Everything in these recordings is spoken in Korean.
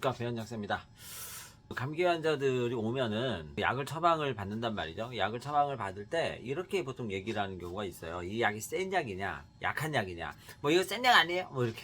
안녕하십니까, 배현약사입니다. 감기 환자들이 오면은 약을 처방을 받는단 말이죠. 약을 처방을 받을 때 이렇게 보통 얘기를 하는 경우가 있어요. 이 약이 센 약이냐 약한 약이냐, 뭐 이거 센 약 아니에요, 뭐 이렇게.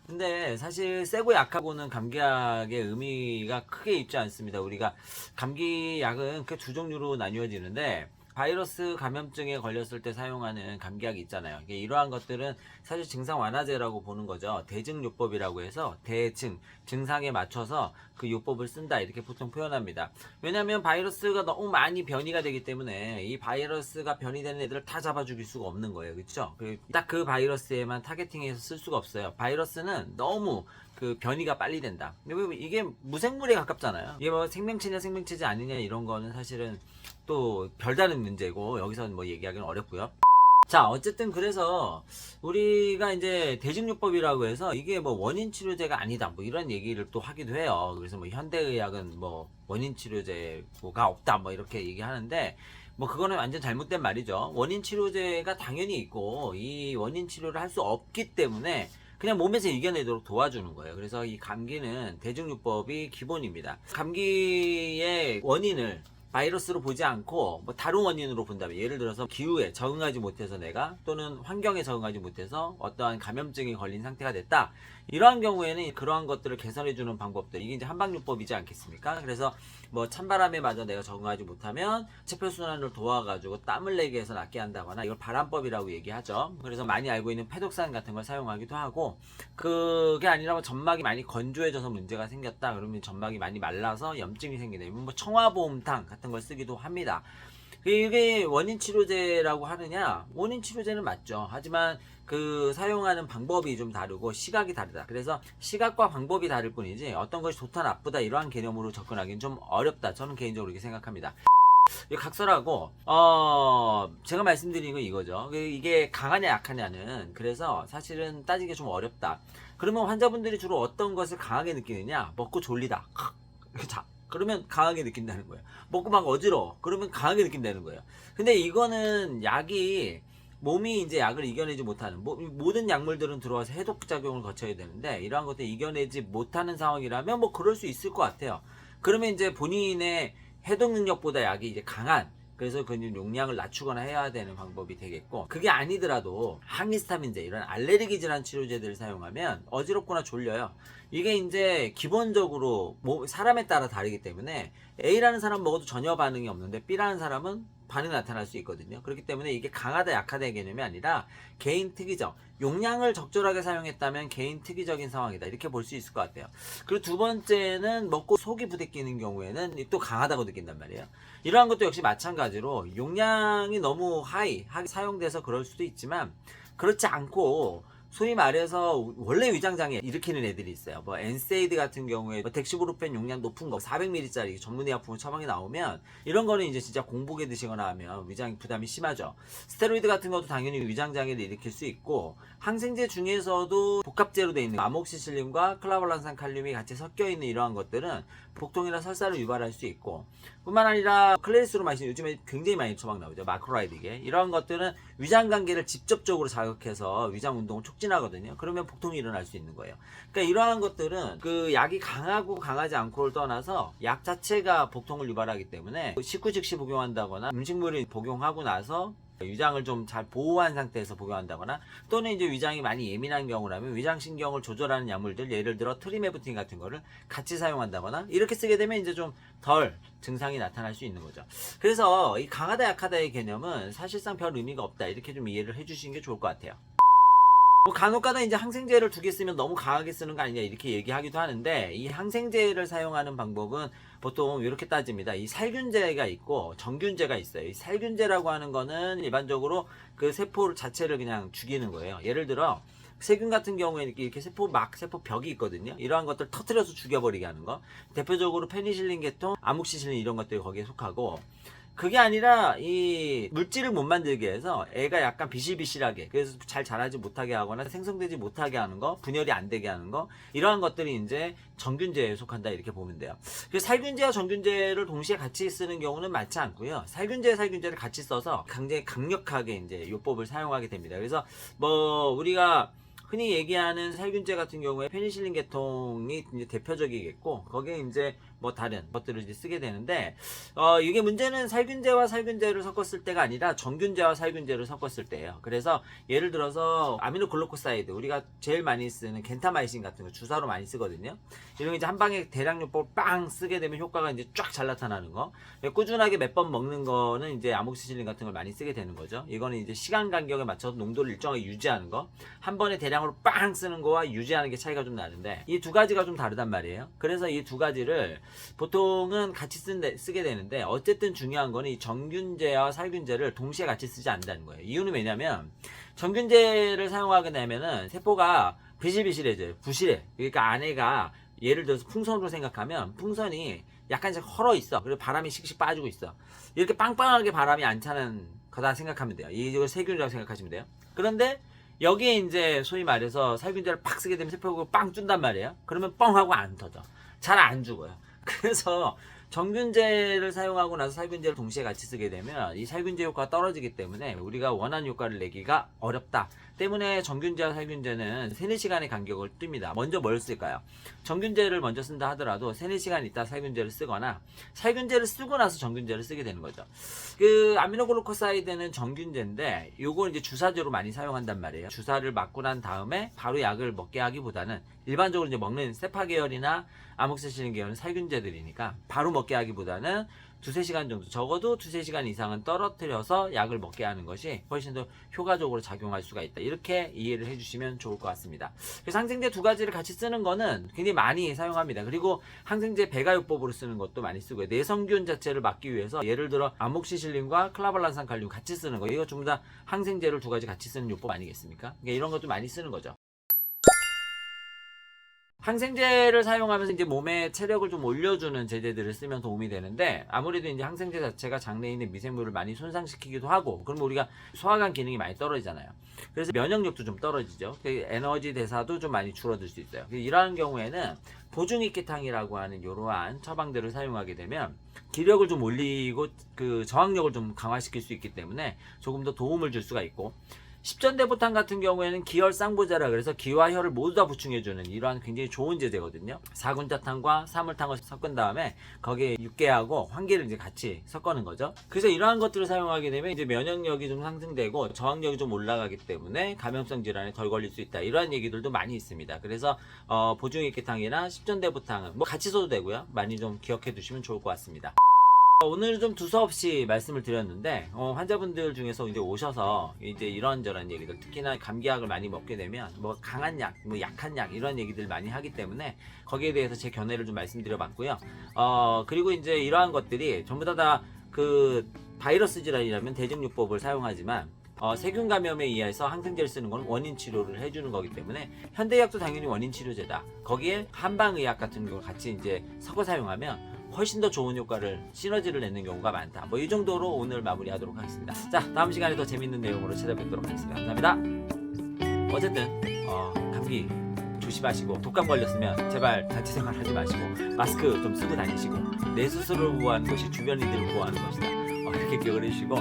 근데 사실 세고 약하고는 감기약의 의미가 크게 있지 않습니다. 우리가 감기약은 그 두 종류로 나뉘어지는데, 바이러스 감염증에 걸렸을 때 사용하는 감기약이 있잖아요. 이러한 것들은 사실 증상 완화제라고 보는 거죠. 대증요법이라고 해서 대증, 증상에 맞춰서 그 요법을 쓴다, 이렇게 보통 표현합니다. 왜냐하면 바이러스가 너무 많이 변이가 되기 때문에 이 바이러스가 변이되는 애들을 다 잡아 죽일 수가 없는 거예요. 그렇죠? 딱 그 바이러스에만 타겟팅해서 쓸 수가 없어요. 바이러스는 너무 그 변이가 빨리 된다. 이게 무생물에 가깝잖아요. 이게 뭐 생명체냐 생명체지 아니냐 이런 거는 사실은 또 별다른 문제고, 여기서는 뭐 얘기하기는 어렵고요. 자, 어쨌든 그래서 우리가 이제 대증요법이라고 해서 이게 뭐 원인 치료제가 아니다, 뭐 이런 얘기를 또 하기도 해요. 그래서 뭐 현대의학은 뭐 원인 치료제가 없다, 뭐 이렇게 얘기하는데, 뭐 그거는 완전 잘못된 말이죠. 원인 치료제가 당연히 있고, 이 원인 치료를 할 수 없기 때문에 그냥 몸에서 이겨내도록 도와주는 거예요. 그래서 이 감기는 대증요법이 기본입니다. 감기의 원인을 바이러스로 보지 않고 뭐 다른 원인으로 본다면, 예를 들어서 기후에 적응하지 못해서 내가, 또는 환경에 적응하지 못해서 어떠한 감염증이 걸린 상태가 됐다, 이러한 경우에는 그러한 것들을 개선해 주는 방법들, 이게 이제 한방요법이지 않겠습니까? 그래서 뭐 찬바람에 맞아 내가 적응하지 못하면 체표순환을 도와가지고 땀을 내게 해서 낫게 한다거나, 이걸 바람법이라고 얘기하죠. 그래서 많이 알고 있는 페독산 같은 걸 사용하기도 하고, 그게 아니라 뭐 점막이 많이 건조해져서 문제가 생겼다 그러면, 점막이 많이 말라서 염증이 생기네, 뭐 청화보험탕 같은 걸 쓰기도 합니다. 이게 원인 치료제라고 하느냐? 원인 치료제는 맞죠. 하지만 그 사용하는 방법이 좀 다르고 시각이 다르다. 그래서 시각과 방법이 다를 뿐이지 어떤 것이 좋다 나쁘다 이러한 개념으로 접근하기는 좀 어렵다, 저는 개인적으로 이렇게 생각합니다. 각설하고 제가 말씀드린 건 이거죠. 이게 강하냐 약하냐는, 그래서 사실은 따지기 좀 어렵다. 그러면 환자분들이 주로 어떤 것을 강하게 느끼느냐? 먹고 졸리다, 자, 그러면 강하게 느낀다는 거예요. 먹고 막 어지러워, 그러면 강하게 느낀다는 거예요. 근데 이거는 약이, 몸이 이제 약을 이겨내지 못하는, 모든 약물들은 들어와서 해독작용을 거쳐야 되는데, 이러한 것들 이겨내지 못하는 상황이라면 뭐 그럴 수 있을 것 같아요. 그러면 이제 본인의 해독 능력보다 약이 이제 강한, 그래서 그 용량을 낮추거나 해야 되는 방법이 되겠고, 그게 아니더라도 항히스타민제, 이런 알레르기 질환 치료제들을 사용하면 어지럽거나 졸려요. 이게 이제 기본적으로 사람에 따라 다르기 때문에, A라는 사람 먹어도 전혀 반응이 없는데 B라는 사람은 반응이 나타날 수 있거든요. 그렇기 때문에 이게 강하다 약하다의 개념이 아니라 개인 특이적, 용량을 적절하게 사용했다면 개인 특이적인 상황이다, 이렇게 볼 수 있을 것 같아요. 그리고 두 번째는 먹고 속이 부대끼는 경우에는 또 강하다고 느낀단 말이에요. 이러한 것도 역시 마찬가지로 용량이 너무 하게 사용돼서 그럴 수도 있지만, 그렇지 않고 소위 말해서 원래 위장장애 일으키는 애들이 있어요. 뭐 엔세이드 같은 경우에 뭐 덱시브로펜 용량 높은 거 400ml짜리 전문의약품을 처방이 나오면, 이런 거는 이제 진짜 공복에 드시거나 하면 위장 부담이 심하죠. 스테로이드 같은 것도 당연히 위장장애를 일으킬 수 있고, 항생제 중에서도 복합제로 되어 있는 아목시실린과 클라발란산 칼륨이 같이 섞여 있는 이러한 것들은 복통이나 설사를 유발할 수 있고, 뿐만 아니라 클레리스로마이신, 요즘에 굉장히 많이 처방 나오죠. 마크로라이드게, 이러한 것들은 위장관계를 직접적으로 자극해서 위장 운동을 촉진하거든요. 그러면 복통이 일어날 수 있는 거예요. 그러니까 이러한 것들은 그 약이 강하고 강하지 않고를 떠나서 약 자체가 복통을 유발하기 때문에, 식후 즉시 복용한다거나 음식물을 복용하고 나서 위장을 좀 잘 보호한 상태에서 복용한다거나, 또는 이제 위장이 많이 예민한 경우라면 위장신경을 조절하는 약물들, 예를 들어 트리메부틴 같은 거를 같이 사용한다거나, 이렇게 쓰게 되면 이제 좀 덜 증상이 나타날 수 있는 거죠. 그래서 이 강하다 약하다의 개념은 사실상 별 의미가 없다, 이렇게 좀 이해를 해주시는 게 좋을 것 같아요. 뭐 간혹가다 이제 항생제를 두 개 쓰면 너무 강하게 쓰는 거 아니냐, 이렇게 얘기하기도 하는데, 이 항생제를 사용하는 방법은 보통 이렇게 따집니다. 이 살균제가 있고 정균제가 있어요. 이 살균제라고 하는 거는 일반적으로 그 세포 자체를 그냥 죽이는 거예요. 예를 들어 세균 같은 경우에 이렇게 세포벽이 있거든요. 이러한 것들 터트려서 죽여버리게 하는 거. 대표적으로 페니실린 계통, 아목시실린 이런 것들이 거기에 속하고, 그게 아니라 이 물질을 못 만들게 해서 애가 약간 비실비실하게, 그래서 잘 자라지 못하게 하거나 생성되지 못하게 하는 거, 분열이 안 되게 하는 거, 이러한 것들이 이제 정균제에 속한다, 이렇게 보면 돼요. 그래서 살균제와 정균제를 동시에 같이 쓰는 경우는 많지 않고요. 살균제를 같이 써서 굉장히 강력하게 이제 요법을 사용하게 됩니다. 그래서 뭐 우리가 흔히 얘기하는 살균제 같은 경우에 페니실린 계통이 이제 대표적이겠고, 거기에 이제 뭐 다른 것들을 이제 쓰게 되는데, 이게 문제는 살균제와 살균제를 섞었을 때가 아니라 정균제와 살균제를 섞었을 때예요. 그래서 예를 들어서 아미노글루코사이드, 우리가 제일 많이 쓰는 겐타마이신 같은 거 주사로 많이 쓰거든요. 이런 게 이제 한 방에 대량요법을 빵 쓰게 되면 효과가 이제 쫙 잘 나타나는 거. 꾸준하게 몇 번 먹는 거는 이제 아모크시실린 같은 걸 많이 쓰게 되는 거죠. 이거는 이제 시간 간격에 맞춰서 농도를 일정하게 유지하는 거. 한 번에 대량으로 빵 쓰는 거와 유지하는 게 차이가 좀 나는데, 이 두 가지가 좀 다르단 말이에요. 그래서 이 두 가지를 보통은 같이 쓰게 되는데, 어쨌든 중요한 거는 이 정균제와 살균제를 동시에 같이 쓰지 않는다는 거예요. 이유는 뭐냐면, 정균제를 사용하게 되면은 세포가 비실비실해져요. 부실해. 그러니까 안에가, 예를 들어서 풍선으로 생각하면 풍선이 약간씩 헐어 있어. 그리고 바람이 씩씩 빠지고 있어. 이렇게 빵빵하게 바람이 안 차는 거다 생각하면 돼요. 이걸 세균이라고 생각하시면 돼요. 그런데 여기에 이제 소위 말해서 살균제를 팍 쓰게 되면 세포가 빵 준단 말이에요. 그러면 뻥 하고 안 터져. 잘 안 죽어요. 그래서 정균제를 사용하고 나서 살균제를 동시에 같이 쓰게 되면 이 살균제 효과가 떨어지기 때문에 우리가 원하는 효과를 내기가 어렵다. 때문에 정균제와 살균제는 3-4시간의 간격을 띱니다. 먼저 뭘 쓸까요? 정균제를 먼저 쓴다 하더라도 3-4시간 있다 살균제를 쓰거나, 살균제를 쓰고 나서 정균제를 쓰게 되는 거죠. 그 아미노글루코사이드는 정균제인데 요걸 이제 주사제로 많이 사용한단 말이에요. 주사를 맞고 난 다음에 바로 약을 먹게 하기보다는, 일반적으로 이제 먹는 세파 계열이나 아모크시실린 계열은 살균제들이니까 바로 먹게 하기보다는 2-3시간 정도, 적어도 2-3시간 이상은 떨어뜨려서 약을 먹게 하는 것이 훨씬 더 효과적으로 작용할 수가 있다. 이렇게 이해를 해주시면 좋을 것 같습니다. 그래서 항생제 두 가지를 같이 쓰는 거는 굉장히 많이 사용합니다. 그리고 항생제 배가요법으로 쓰는 것도 많이 쓰고요. 내성균 자체를 막기 위해서 예를 들어 아모크시실린과 클라발란산 칼륨 같이 쓰는 거, 이거 전부 다 항생제를 두 가지 같이 쓰는 요법 아니겠습니까? 그러니까 이런 것도 많이 쓰는 거죠. 항생제를 사용하면서 이제 몸에 체력을 좀 올려주는 제제들을 쓰면 도움이 되는데, 아무래도 이제 항생제 자체가 장내에 있는 미생물을 많이 손상시키기도 하고, 그러면 우리가 소화관 기능이 많이 떨어지잖아요. 그래서 면역력도 좀 떨어지죠. 에너지 대사도 좀 많이 줄어들 수 있어요. 이러한 경우에는 보중익기탕이라고 하는 이러한 처방들을 사용하게 되면 기력을 좀 올리고 그 저항력을 좀 강화시킬 수 있기 때문에 조금 더 도움을 줄 수가 있고, 십전대보탕 같은 경우에는 기혈 쌍보자라 그래서 기와 혈을 모두 다 보충해주는 이러한 굉장히 좋은 제제거든요. 사군자탕과 사물탕을 섞은 다음에 거기에 육개하고 황계를 이제 같이 섞어는 거죠. 그래서 이러한 것들을 사용하게 되면 이제 면역력이 좀 상승되고 저항력이 좀 올라가기 때문에 감염성 질환에 덜 걸릴 수 있다. 이러한 얘기들도 많이 있습니다. 그래서 보중익기탕이나 십전대보탕은 뭐 같이 써도 되고요. 많이 좀 기억해 두시면 좋을 것 같습니다. 오늘 좀 두서없이 말씀을 드렸는데, 환자분들 중에서 이제 오셔서 이제 이런저런 얘기들, 특히나 감기약을 많이 먹게 되면 뭐 강한 약, 뭐 약한 약 이런 얘기들 많이 하기 때문에 거기에 대해서 제 견해를 좀 말씀드려봤고요. 그리고 이제 이러한 것들이 전부 다 그 바이러스 질환이라면 대증요법을 사용하지만, 세균 감염에 의해서 항생제를 쓰는 건 원인 치료를 해주는 거기 때문에 현대의학도 당연히 원인 치료제다. 거기에 한방의학 같은 걸 같이 이제 섞어 사용하면 훨씬 더 좋은 효과를, 시너지를 내는 경우가 많다. 뭐 이 정도로 오늘 마무리하도록 하겠습니다. 자, 다음 시간에 더 재밌는 내용으로 찾아뵙도록 하겠습니다. 감사합니다. 어쨌든 감기 조심하시고, 독감 걸렸으면 제발 단체 생활 하지 마시고 마스크 좀 쓰고 다니시고, 내 스스로를 보호하는 것이 주변인들을 보호하는 것이다. 이렇게 기억을 해주시고,